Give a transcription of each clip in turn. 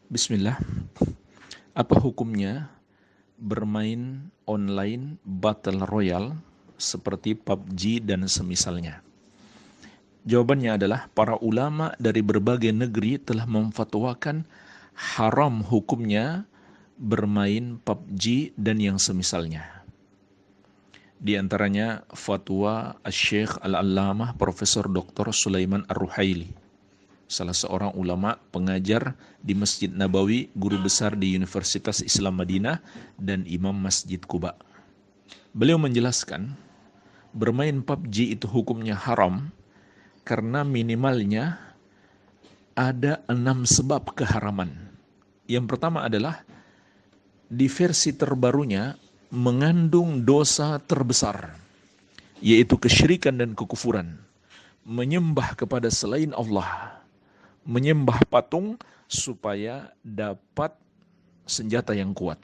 Bismillah, apa hukumnya bermain online Battle Royale seperti PUBG dan semisalnya? Jawabannya adalah para ulama dari berbagai negeri telah memfatwakan haram hukumnya bermain PUBG dan yang semisalnya. Di antaranya fatwa Asy-Syaikh Al-Allamah Profesor Dr. Sulaiman Ar-Ruhaili, salah seorang ulama pengajar di Masjid Nabawi, guru besar di Universitas Islam Madinah, dan Imam Masjid Quba. Beliau menjelaskan, bermain PUBG itu hukumnya haram karena minimalnya ada 6 sebab keharaman. Yang pertama adalah di versi terbarunya mengandung dosa terbesar, yaitu kesyirikan dan kekufuran, menyembah kepada selain Allah, menyembah patung supaya dapat senjata yang kuat.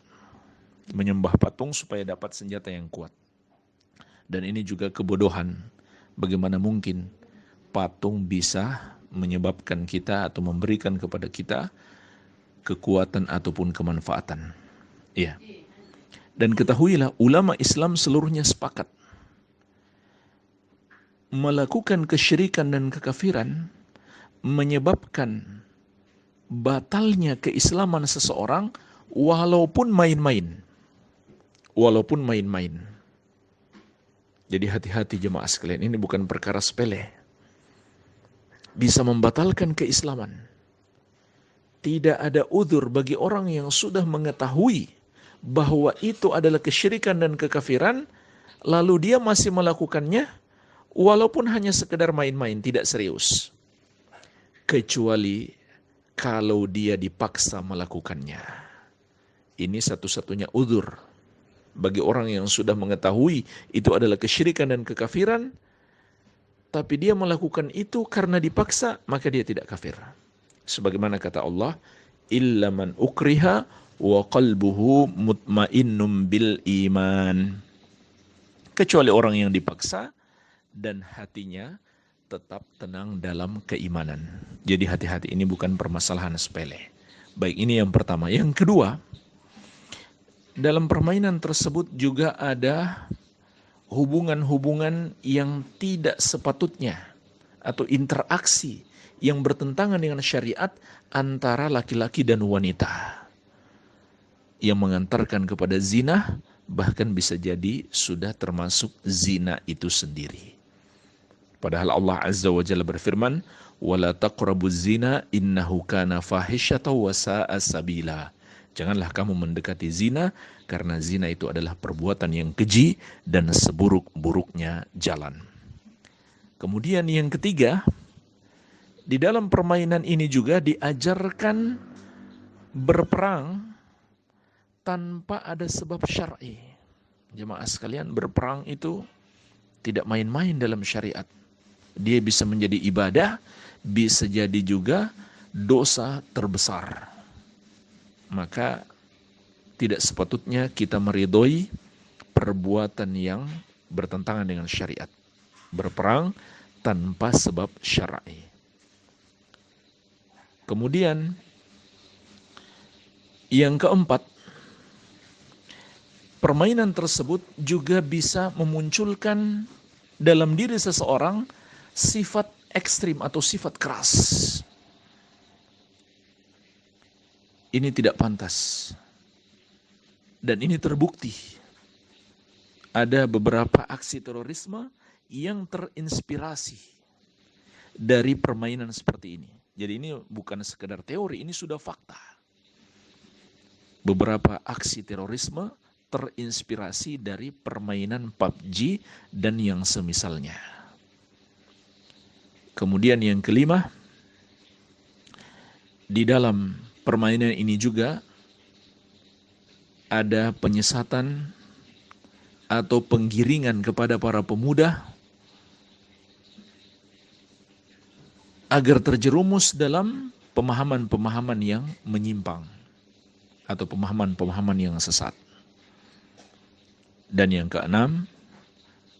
Menyembah patung supaya dapat senjata yang kuat. Dan ini juga kebodohan. Bagaimana mungkin patung bisa menyebabkan kita atau memberikan kepada kita kekuatan ataupun kemanfaatan. Ya. Dan ketahuilah ulama Islam seluruhnya sepakat melakukan kesyirikan dan kekafiran menyebabkan batalnya keislaman seseorang walaupun main-main. Walaupun main-main. Jadi hati-hati jemaah sekalian, ini bukan perkara sepele. Bisa membatalkan keislaman. Tidak ada uzur bagi orang yang sudah mengetahui bahwa itu adalah kesyirikan dan kekafiran, lalu dia masih melakukannya walaupun hanya sekedar main-main, tidak serius. Kecuali kalau dia dipaksa melakukannya. Ini satu-satunya uzur bagi orang yang sudah mengetahui itu adalah kesyirikan dan kekafiran, tapi dia melakukan itu karena dipaksa, maka dia tidak kafir. Sebagaimana kata Allah, illa man ukriha wa qalbuhu mutmainnum bil iman. Kecuali orang yang dipaksa dan hatinya tetap tenang dalam keimanan. Jadi hati-hati, ini bukan permasalahan sepele. Baik, ini yang pertama. Yang kedua, dalam permainan tersebut juga ada hubungan-hubungan yang tidak sepatutnya atau interaksi yang bertentangan dengan syariat antara laki-laki dan wanita yang mengantarkan kepada zina, bahkan bisa jadi sudah termasuk zina itu sendiri. Padahal Allah Azza wa Jalla berfirman, "Wala taqrabuz zina innahu kana fahisyatan wa sa'a sabila." Janganlah kamu mendekati zina, karena zina itu adalah perbuatan yang keji dan seburuk-buruknya jalan. Kemudian yang ketiga, di dalam permainan ini juga diajarkan berperang tanpa ada sebab syar'i. Jemaah sekalian, berperang itu tidak main-main dalam syariat. Dia bisa menjadi ibadah, bisa jadi juga dosa terbesar. Maka tidak sepatutnya kita meridhoi perbuatan yang bertentangan dengan syariat. Berperang tanpa sebab syar'i. Kemudian yang keempat, permainan tersebut juga bisa memunculkan dalam diri seseorang sifat ekstrim atau sifat keras. Ini tidak pantas. Dan ini terbukti. Ada beberapa aksi terorisme yang terinspirasi dari permainan seperti ini. Jadi ini bukan sekedar teori, ini sudah fakta. Beberapa aksi terorisme terinspirasi dari permainan PUBG dan yang semisalnya. Kemudian yang kelima, di dalam permainan ini juga ada penyesatan atau penggiringan kepada para pemuda agar terjerumus dalam pemahaman-pemahaman yang menyimpang atau pemahaman-pemahaman yang sesat. Dan yang keenam,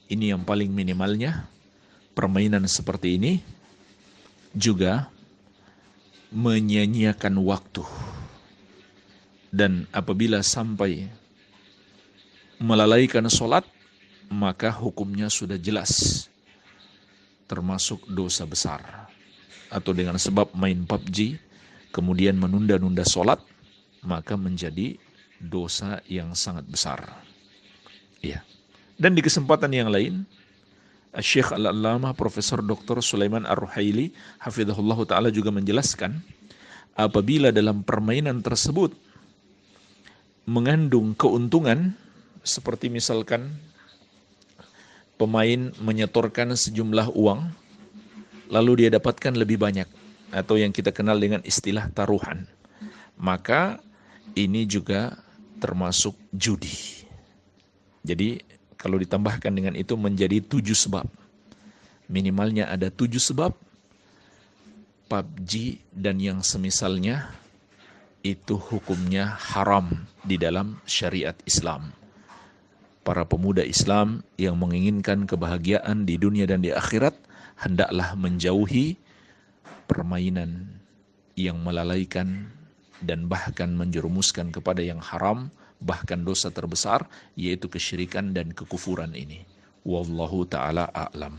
ini yang paling minimalnya, permainan seperti ini juga menyia-nyiakan waktu. Dan apabila sampai melalaikan sholat, maka hukumnya sudah jelas, termasuk dosa besar. Atau dengan sebab main PUBG, kemudian menunda-nunda sholat, maka menjadi dosa yang sangat besar. Ya. Dan di kesempatan yang lain, Syekh Al-Allamah Profesor Dr. Sulaiman Ar-Ruhaili hafizahullah ta'ala juga menjelaskan, apabila dalam permainan tersebut mengandung keuntungan, seperti misalkan pemain menyetorkan sejumlah uang, lalu dia dapatkan lebih banyak, atau yang kita kenal dengan istilah taruhan, maka ini juga termasuk judi. Jadi kalau ditambahkan dengan itu menjadi 7 sebab. Minimalnya ada 7 sebab. PUBG dan yang semisalnya itu hukumnya haram di dalam syariat Islam. Para pemuda Islam yang menginginkan kebahagiaan di dunia dan di akhirat, hendaklah menjauhi permainan yang melalaikan dan bahkan menjerumuskan kepada yang haram, bahkan dosa terbesar, yaitu kesyirikan dan kekufuran ini. Wallahu ta'ala a'lam.